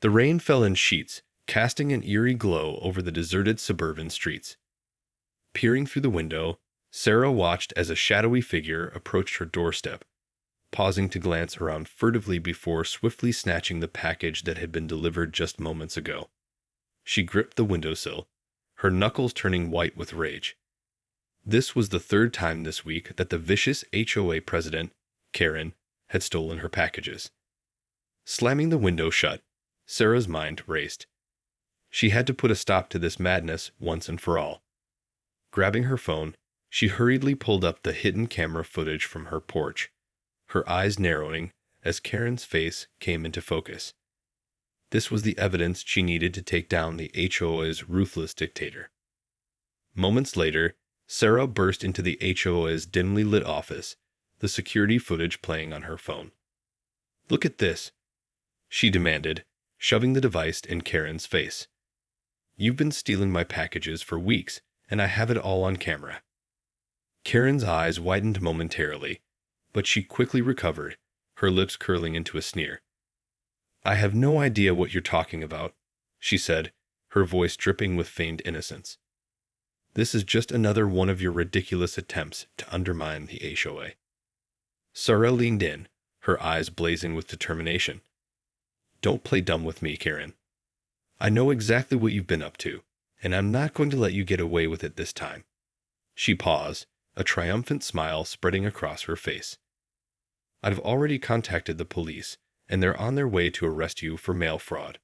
The rain fell in sheets, casting an eerie glow over the deserted suburban streets. Peering through the window, Sarah watched as a shadowy figure approached her doorstep, pausing to glance around furtively before swiftly snatching the package that had been delivered just moments ago. She gripped the windowsill, her knuckles turning white with rage. This was the third time this week that the vicious HOA president, Karen, had stolen her packages. Slamming the window shut, Sarah's mind raced. She had to put a stop to this madness once and for all. Grabbing her phone, she hurriedly pulled up the hidden camera footage from her porch, her eyes narrowing as Karen's face came into focus. This was the evidence she needed to take down the HOA's ruthless dictator. Moments later, Sarah burst into the HOA's dimly lit office, the security footage playing on her phone. "Look at this," she demanded, shoving the device in Karen's face. "You've been stealing my packages for weeks, and I have it all on camera." Karen's eyes widened momentarily, but she quickly recovered, her lips curling into a sneer. "I have no idea what you're talking about," she said, her voice dripping with feigned innocence. "This is just another one of your ridiculous attempts to undermine the HOA." Sarah leaned in, her eyes blazing with determination. "Don't play dumb with me, Karen. I know exactly what you've been up to, and I'm not going to let you get away with it this time." She paused, a triumphant smile spreading across her face. "I've already contacted the police, and they're on their way to arrest you for mail fraud."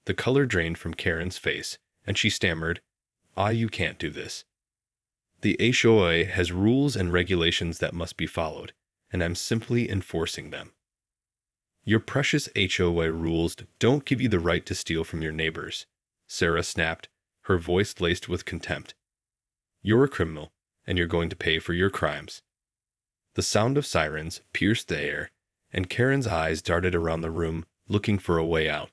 The color drained from Karen's face, and she stammered, "You can't do this. The HOA has rules and regulations that must be followed, and I'm simply enforcing them." "Your precious HOA rules don't give you the right to steal from your neighbors," Sarah snapped, her voice laced with contempt. "You're a criminal, and you're going to pay for your crimes." The sound of sirens pierced the air, and Karen's eyes darted around the room, looking for a way out.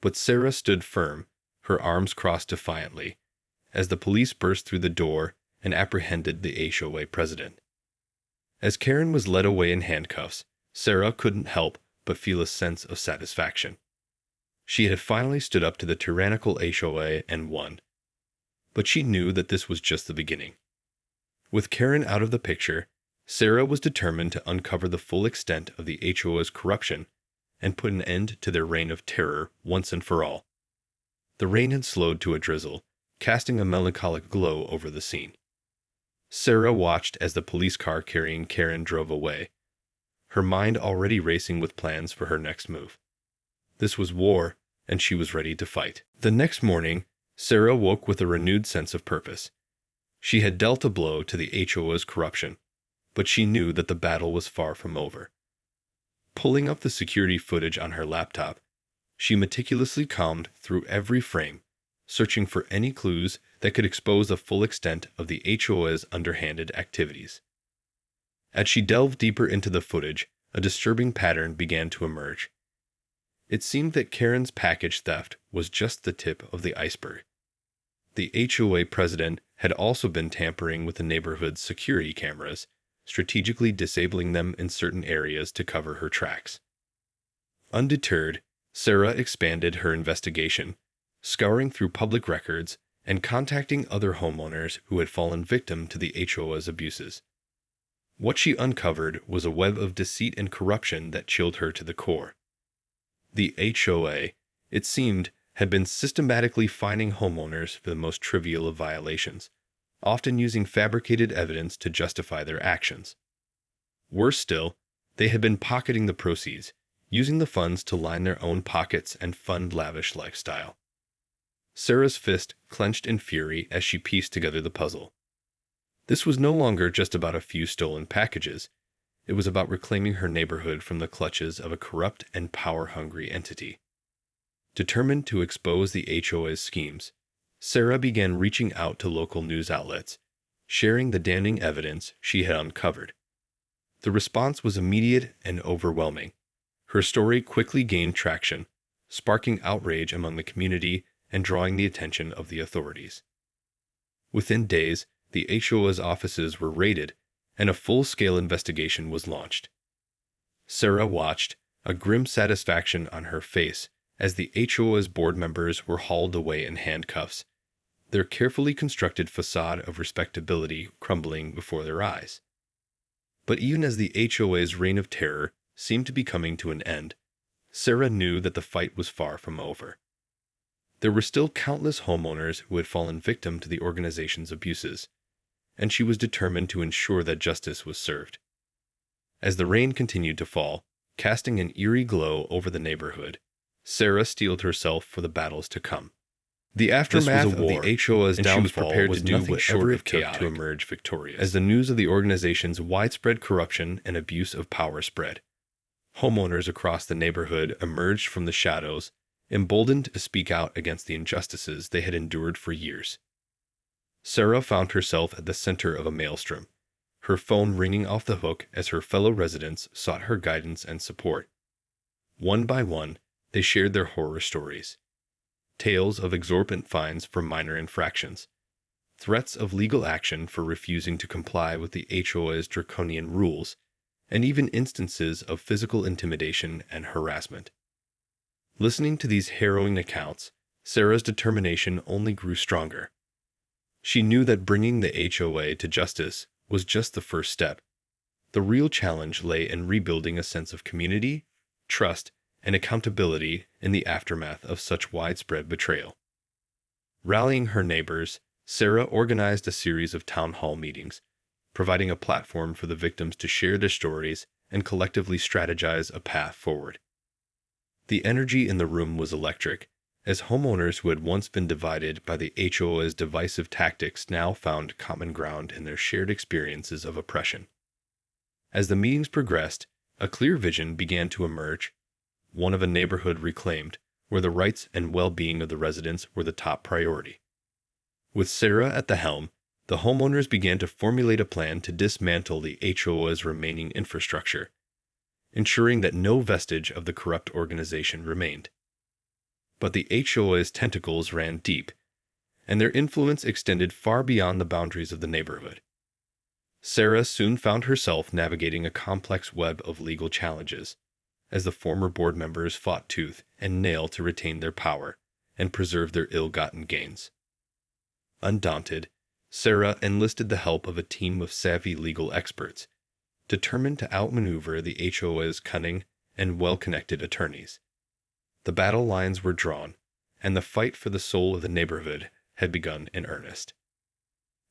But Sarah stood firm, her arms crossed defiantly, as the police burst through the door and apprehended the HOA president. As Karen was led away in handcuffs, Sarah couldn't help but feel a sense of satisfaction. She had finally stood up to the tyrannical HOA and won. But she knew that this was just the beginning. With Karen out of the picture, Sarah was determined to uncover the full extent of the HOA's corruption and put an end to their reign of terror once and for all. The rain had slowed to a drizzle, casting a melancholic glow over the scene. Sarah watched as the police car carrying Karen drove away, her mind already racing with plans for her next move. This was war, and she was ready to fight. The next morning, Sarah woke with a renewed sense of purpose. She had dealt a blow to the HOA's corruption, but she knew that the battle was far from over. Pulling up the security footage on her laptop, she meticulously combed through every frame, searching for any clues that could expose the full extent of the HOA's underhanded activities. As she delved deeper into the footage, a disturbing pattern began to emerge. It seemed that Karen's package theft was just the tip of the iceberg. The HOA president had also been tampering with the neighborhood's security cameras, strategically disabling them in certain areas to cover her tracks. Undeterred, Sarah expanded her investigation, scouring through public records and contacting other homeowners who had fallen victim to the HOA's abuses. What she uncovered was a web of deceit and corruption that chilled her to the core. The HOA, it seemed, had been systematically fining homeowners for the most trivial of violations, often using fabricated evidence to justify their actions. Worse still, they had been pocketing the proceeds, using the funds to line their own pockets and fund lavish lifestyle. Sarah's fist clenched in fury as she pieced together the puzzle. This was no longer just about a few stolen packages. It was about reclaiming her neighborhood from the clutches of a corrupt and power-hungry entity. Determined to expose the HOA's schemes, Sarah began reaching out to local news outlets, sharing the damning evidence she had uncovered. The response was immediate and overwhelming. Her story quickly gained traction, sparking outrage among the community and drawing the attention of the authorities. Within days, the HOA's offices were raided, and a full-scale investigation was launched. Sarah watched, a grim satisfaction on her face, as the HOA's board members were hauled away in handcuffs, their carefully constructed facade of respectability crumbling before their eyes. But even as the HOA's reign of terror seemed to be coming to an end, Sarah knew that the fight was far from over. There were still countless homeowners who had fallen victim to the organization's abuses, and she was determined to ensure that justice was served. As the rain continued to fall, casting an eerie glow over the neighborhood, Sarah steeled herself for the battles to come. The aftermath of the HOA's downfall was nothing short of chaotic to emerge victorious, as the news of the organization's widespread corruption and abuse of power spread. Homeowners across the neighborhood emerged from the shadows, emboldened to speak out against the injustices they had endured for years. Sarah found herself at the center of a maelstrom, her phone ringing off the hook as her fellow residents sought her guidance and support. One by one, they shared their horror stories. Tales of exorbitant fines for minor infractions, threats of legal action for refusing to comply with the HOA's draconian rules, and even instances of physical intimidation and harassment. Listening to these harrowing accounts, Sarah's determination only grew stronger. She knew that bringing the HOA to justice was just the first step. The real challenge lay in rebuilding a sense of community, trust, and accountability in the aftermath of such widespread betrayal. Rallying her neighbors, Sarah organized a series of town hall meetings, providing a platform for the victims to share their stories and collectively strategize a path forward. The energy in the room was electric, as homeowners who had once been divided by the HOA's divisive tactics now found common ground in their shared experiences of oppression. As the meetings progressed, a clear vision began to emerge, one of a neighborhood reclaimed, where the rights and well-being of the residents were the top priority. With Sarah at the helm, the homeowners began to formulate a plan to dismantle the HOA's remaining infrastructure, ensuring that no vestige of the corrupt organization remained. But the HOA's tentacles ran deep, and their influence extended far beyond the boundaries of the neighborhood. Sarah soon found herself navigating a complex web of legal challenges, as the former board members fought tooth and nail to retain their power and preserve their ill-gotten gains. Undaunted, Sarah enlisted the help of a team of savvy legal experts, determined to outmaneuver the HOA's cunning and well-connected attorneys. The battle lines were drawn, and the fight for the soul of the neighborhood had begun in earnest.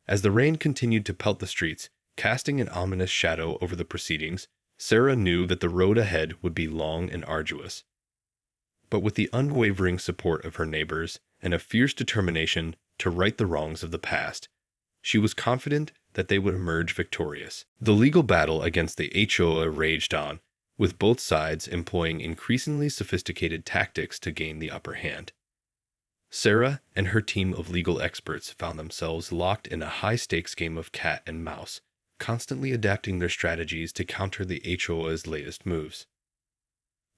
As the rain continued to pelt the streets, casting an ominous shadow over the proceedings, Sarah knew that the road ahead would be long and arduous. But with the unwavering support of her neighbors and a fierce determination to right the wrongs of the past, she was confident that they would emerge victorious. The legal battle against the HOA raged on, with both sides employing increasingly sophisticated tactics to gain the upper hand. Sarah and her team of legal experts found themselves locked in a high-stakes game of cat and mouse, constantly adapting their strategies to counter the HOA's latest moves.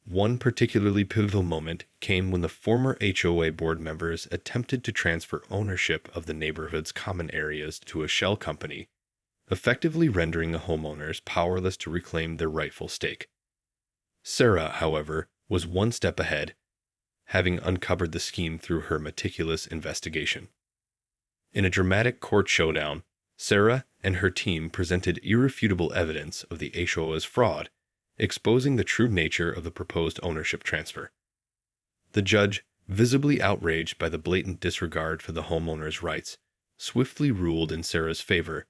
One particularly pivotal moment came when the former HOA board members attempted to transfer ownership of the neighborhood's common areas to a shell company, effectively rendering the homeowners powerless to reclaim their rightful stake. Sarah, however, was one step ahead, having uncovered the scheme through her meticulous investigation. In a dramatic court showdown, Sarah and her team presented irrefutable evidence of the HOA's fraud, exposing the true nature of the proposed ownership transfer. The judge, visibly outraged by the blatant disregard for the homeowner's rights, swiftly ruled in Sarah's favor,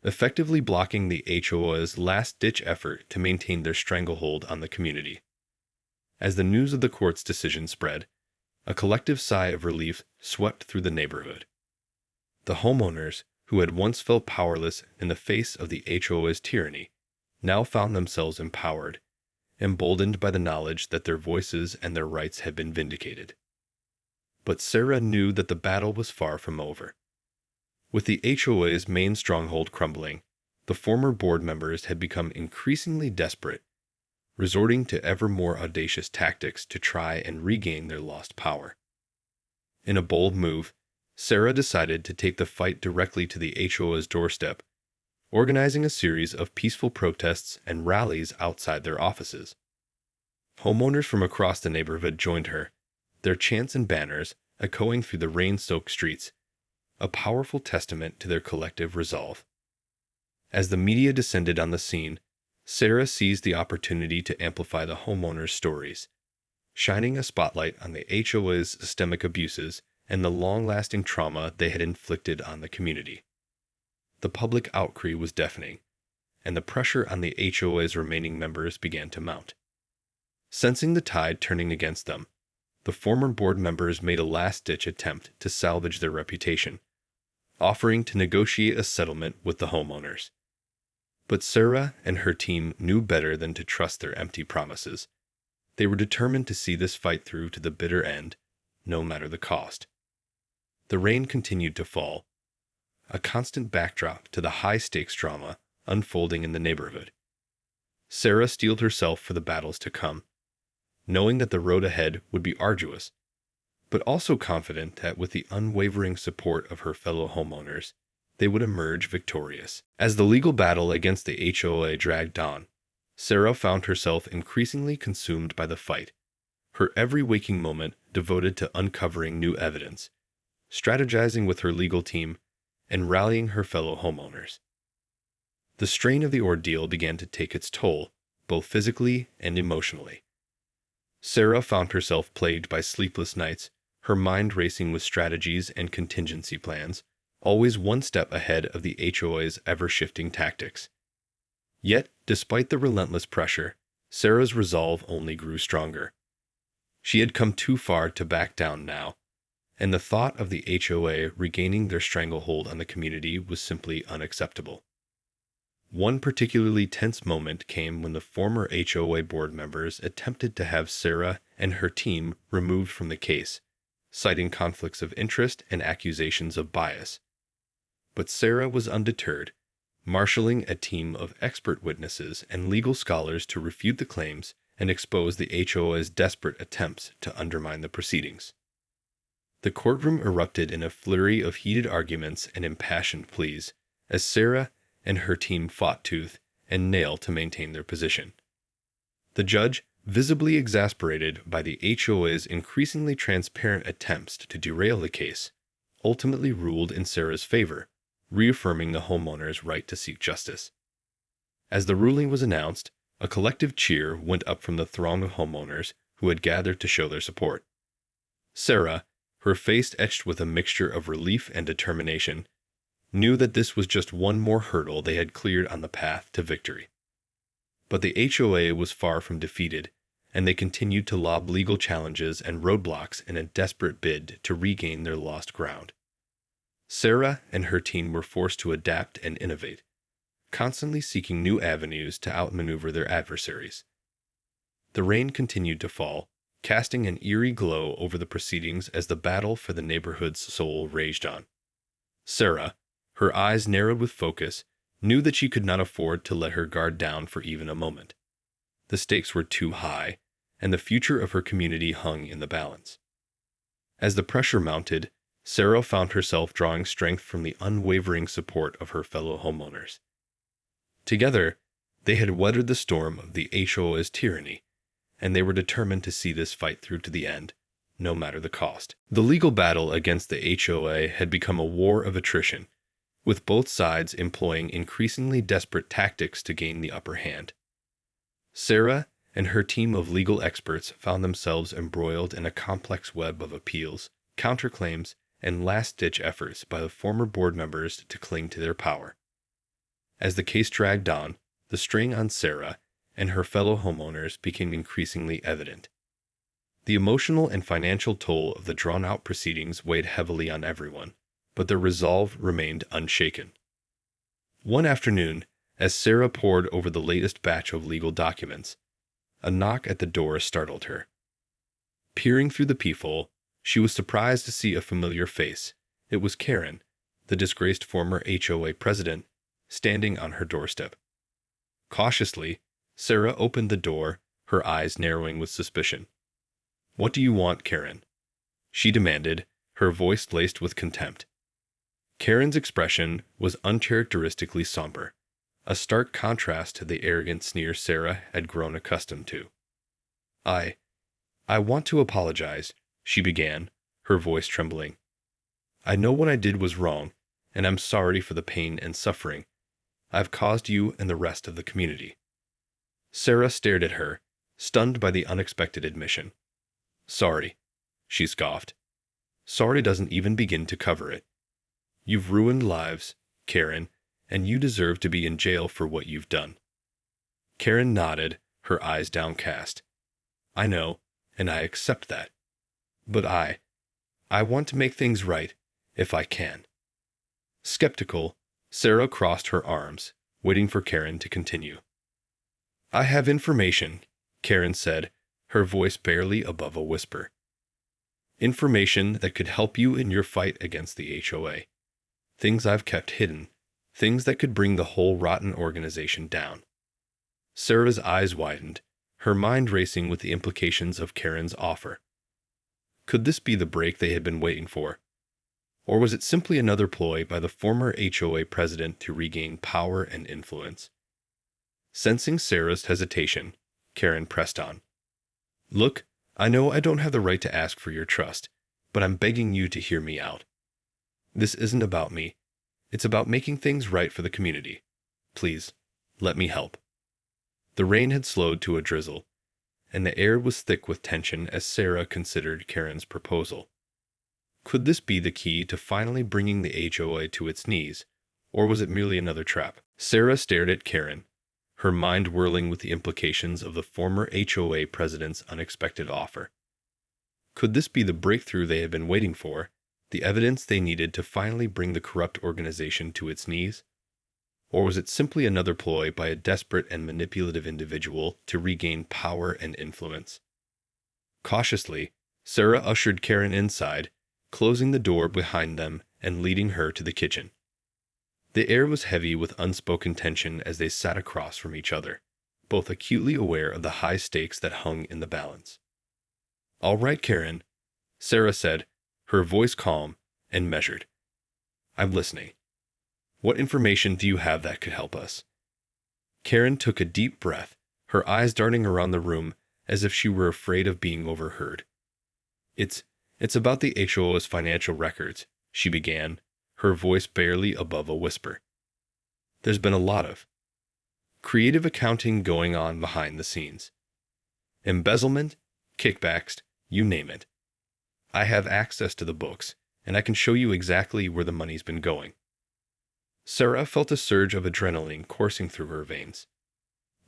effectively blocking the HOA's last-ditch effort to maintain their stranglehold on the community. As the news of the court's decision spread, a collective sigh of relief swept through the neighborhood. The homeowners, who had once felt powerless in the face of the HOA's tyranny, now found themselves empowered, emboldened by the knowledge that their voices and their rights had been vindicated. But Sarah knew that the battle was far from over. With the HOA's main stronghold crumbling, the former board members had become increasingly desperate, resorting to ever more audacious tactics to try and regain their lost power. In a bold move, Sarah decided to take the fight directly to the HOA's doorstep, organizing a series of peaceful protests and rallies outside their offices. Homeowners from across the neighborhood joined her, their chants and banners echoing through the rain-soaked streets, a powerful testament to their collective resolve. As the media descended on the scene, Sarah seized the opportunity to amplify the homeowners' stories, shining a spotlight on the HOA's systemic abuses and the long-lasting trauma they had inflicted on the community. The public outcry was deafening, and the pressure on the HOA's remaining members began to mount. Sensing the tide turning against them, the former board members made a last-ditch attempt to salvage their reputation, offering to negotiate a settlement with the homeowners. But Sarah and her team knew better than to trust their empty promises. They were determined to see this fight through to the bitter end, no matter the cost. The rain continued to fall, a constant backdrop to the high-stakes drama unfolding in the neighborhood. Sarah steeled herself for the battles to come, knowing that the road ahead would be arduous, but also confident that with the unwavering support of her fellow homeowners, they would emerge victorious. As the legal battle against the HOA dragged on, Sarah found herself increasingly consumed by the fight, her every waking moment devoted to uncovering new evidence, strategizing with her legal team, and rallying her fellow homeowners. The strain of the ordeal began to take its toll, both physically and emotionally. Sarah found herself plagued by sleepless nights, her mind racing with strategies and contingency plans, always one step ahead of the HOA's ever-shifting tactics. Yet, despite the relentless pressure, Sarah's resolve only grew stronger. She had come too far to back down now, and the thought of the HOA regaining their stranglehold on the community was simply unacceptable. One particularly tense moment came when the former HOA board members attempted to have Sarah and her team removed from the case, citing conflicts of interest and accusations of bias. But Sarah was undeterred, marshaling a team of expert witnesses and legal scholars to refute the claims and expose the HOA's desperate attempts to undermine the proceedings. The courtroom erupted in a flurry of heated arguments and impassioned pleas, as Sarah and her team fought tooth and nail to maintain their position. The judge, visibly exasperated by the HOA's increasingly transparent attempts to derail the case, ultimately ruled in Sarah's favor, reaffirming the homeowner's right to seek justice. As the ruling was announced, a collective cheer went up from the throng of homeowners who had gathered to show their support. Sarah, her face etched with a mixture of relief and determination, knew that this was just one more hurdle they had cleared on the path to victory. But the HOA was far from defeated, and they continued to lob legal challenges and roadblocks in a desperate bid to regain their lost ground. Sarah and her team were forced to adapt and innovate, constantly seeking new avenues to outmaneuver their adversaries. The rain continued to fall, casting an eerie glow over the proceedings as the battle for the neighborhood's soul raged on. Sarah, her eyes narrowed with focus, knew that she could not afford to let her guard down for even a moment. The stakes were too high, and the future of her community hung in the balance. As the pressure mounted, Sarah found herself drawing strength from the unwavering support of her fellow homeowners. Together, they had weathered the storm of the HOA's tyranny, and they were determined to see this fight through to the end, no matter the cost. The legal battle against the HOA had become a war of attrition, with both sides employing increasingly desperate tactics to gain the upper hand. Sarah and her team of legal experts found themselves embroiled in a complex web of appeals, counterclaims, and last-ditch efforts by the former board members to cling to their power. As the case dragged on, the strain on Sarah and her fellow homeowners became increasingly evident. The emotional and financial toll of the drawn-out proceedings weighed heavily on everyone, but their resolve remained unshaken. One afternoon, as Sarah pored over the latest batch of legal documents, a knock at the door startled her. Peering through the peephole, she was surprised to see a familiar face. It was Karen, the disgraced former HOA president, standing on her doorstep. Cautiously, Sarah opened the door, her eyes narrowing with suspicion. "What do you want, Karen?" she demanded, her voice laced with contempt. Karen's expression was uncharacteristically somber, a stark contrast to the arrogant sneer Sarah had grown accustomed to. I want to apologize," she began, her voice trembling. I know what I did was wrong, and I'm sorry for the pain and suffering I've caused you and the rest of the community. Sarah stared at her, stunned by the unexpected admission. Sorry, she scoffed. Sorry doesn't even begin to cover it. You've ruined lives, Karen, and you deserve to be in jail for what you've done. Karen nodded, her eyes downcast. I know, and I accept that. But I want to make things right, if I can. Skeptical, Sarah crossed her arms, waiting for Karen to continue. I have information, Karen said, her voice barely above a whisper. Information that could help you in your fight against the HOA. Things I've kept hidden. Things that could bring the whole rotten organization down. Sarah's eyes widened, her mind racing with the implications of Karen's offer. Could this be the break they had been waiting for? Or was it simply another ploy by the former HOA president to regain power and influence? Sensing Sarah's hesitation, Karen pressed on. Look, I know I don't have the right to ask for your trust, but I'm begging you to hear me out. This isn't about me. It's about making things right for the community. Please, let me help. The rain had slowed to a drizzle, and the air was thick with tension as Sarah considered Karen's proposal. Could this be the key to finally bringing the HOA to its knees, or was it merely another trap? Sarah stared at Karen, her mind whirling with the implications of the former HOA president's unexpected offer. Could this be the breakthrough they had been waiting for, the evidence they needed to finally bring the corrupt organization to its knees? Or was it simply another ploy by a desperate and manipulative individual to regain power and influence? Cautiously, Sarah ushered Karen inside, closing the door behind them and leading her to the kitchen. The air was heavy with unspoken tension as they sat across from each other, both acutely aware of the high stakes that hung in the balance. All right, Karen, Sarah said, her voice calm and measured. I'm listening. What information do you have that could help us? Karen took a deep breath, her eyes darting around the room as if she were afraid of being overheard. It's about the HOA's financial records, she began, her voice barely above a whisper. There's been a lot of creative accounting going on behind the scenes. Embezzlement, kickbacks, you name it. I have access to the books, and I can show you exactly where the money's been going. Sarah felt a surge of adrenaline coursing through her veins.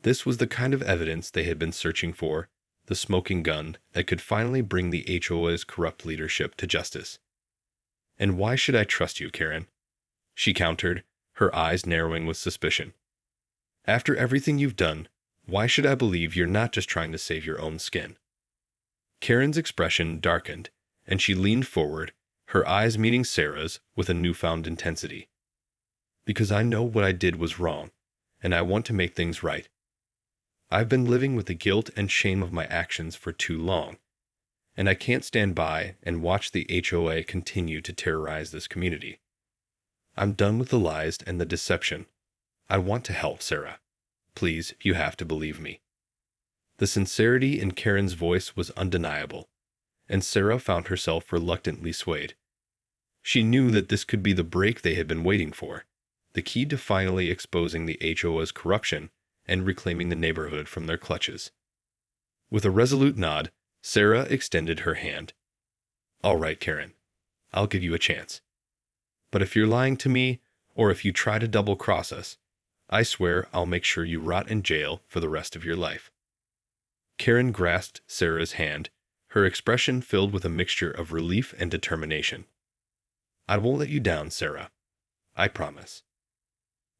This was the kind of evidence they had been searching for, the smoking gun that could finally bring the HOA's corrupt leadership to justice. And why should I trust you, Karen? She countered, her eyes narrowing with suspicion. After everything you've done, why should I believe you're not just trying to save your own skin? Karen's expression darkened, and she leaned forward, her eyes meeting Sarah's with a newfound intensity. Because I know what I did was wrong, and I want to make things right. I've been living with the guilt and shame of my actions for too long, and I can't stand by and watch the HOA continue to terrorize this community. I'm done with the lies and the deception. I want to help, Sarah. Please, you have to believe me. The sincerity in Karen's voice was undeniable, and Sarah found herself reluctantly swayed. She knew that this could be the break they had been waiting for, the key to finally exposing the HOA's corruption and reclaiming the neighborhood from their clutches. With a resolute nod, Sarah extended her hand. All right, Karen, I'll give you a chance. But if you're lying to me, or if you try to double-cross us, I swear I'll make sure you rot in jail for the rest of your life. Karen grasped Sarah's hand, her expression filled with a mixture of relief and determination. I won't let you down, Sarah. I promise.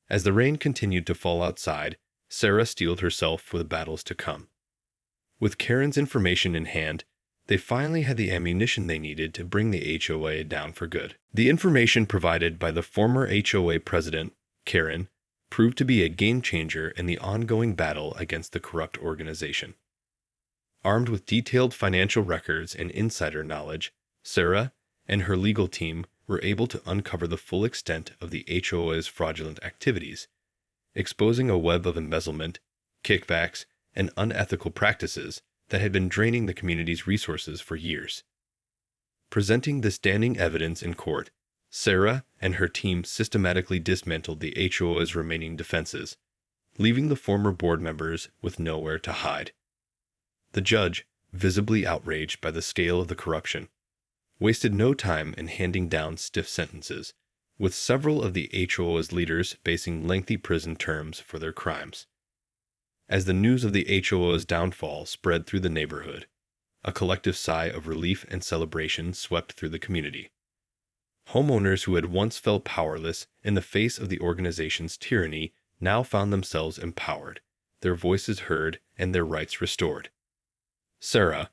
As the rain continued to fall outside, Sarah steeled herself for the battles to come. With Karen's information in hand, they finally had the ammunition they needed to bring the HOA down for good. The information provided by the former HOA president, Karen, proved to be a game-changer in the ongoing battle against the corrupt organization. Armed with detailed financial records and insider knowledge, Sarah and her legal team were able to uncover the full extent of the HOA's fraudulent activities, exposing a web of embezzlement, kickbacks, and unethical practices that had been draining the community's resources for years. Presenting the standing evidence in court, Sarah and her team systematically dismantled the HOA's remaining defenses, leaving the former board members with nowhere to hide. The judge, visibly outraged by the scale of the corruption, wasted no time in handing down stiff sentences, with several of the HOA's leaders facing lengthy prison terms for their crimes. As the news of the HOA's downfall spread through the neighborhood, a collective sigh of relief and celebration swept through the community. Homeowners who had once felt powerless in the face of the organization's tyranny now found themselves empowered, their voices heard, and their rights restored. Sarah,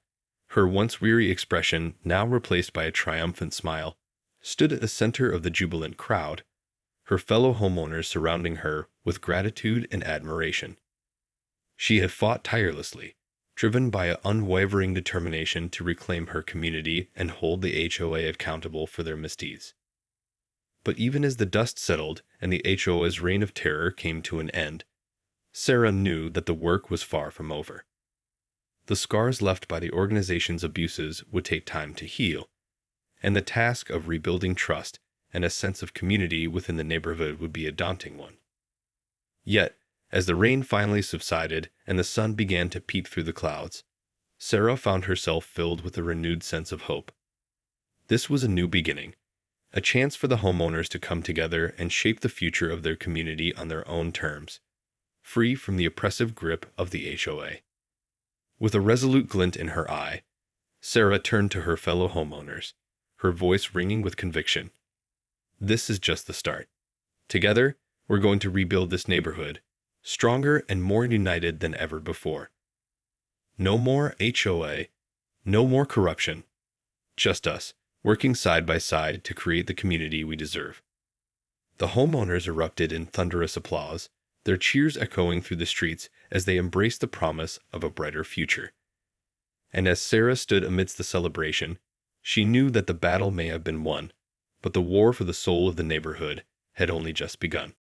her once weary expression now replaced by a triumphant smile, stood at the center of the jubilant crowd, her fellow homeowners surrounding her with gratitude and admiration. She had fought tirelessly, driven by an unwavering determination to reclaim her community and hold the HOA accountable for their misdeeds. But even as the dust settled and the HOA's reign of terror came to an end, Sarah knew that the work was far from over. The scars left by the organization's abuses would take time to heal, and the task of rebuilding trust and a sense of community within the neighborhood would be a daunting one. Yet, as the rain finally subsided and the sun began to peep through the clouds, Sarah found herself filled with a renewed sense of hope. This was a new beginning, a chance for the homeowners to come together and shape the future of their community on their own terms, free from the oppressive grip of the HOA. With a resolute glint in her eye, Sarah turned to her fellow homeowners, her voice ringing with conviction. This is just the start. Together, we're going to rebuild this neighborhood, stronger and more united than ever before. No more HOA, no more corruption. Just us, working side by side to create the community we deserve. The homeowners erupted in thunderous applause, their cheers echoing through the streets as they embraced the promise of a brighter future. And as Sarah stood amidst the celebration, she knew that the battle may have been won, but the war for the soul of the neighborhood had only just begun.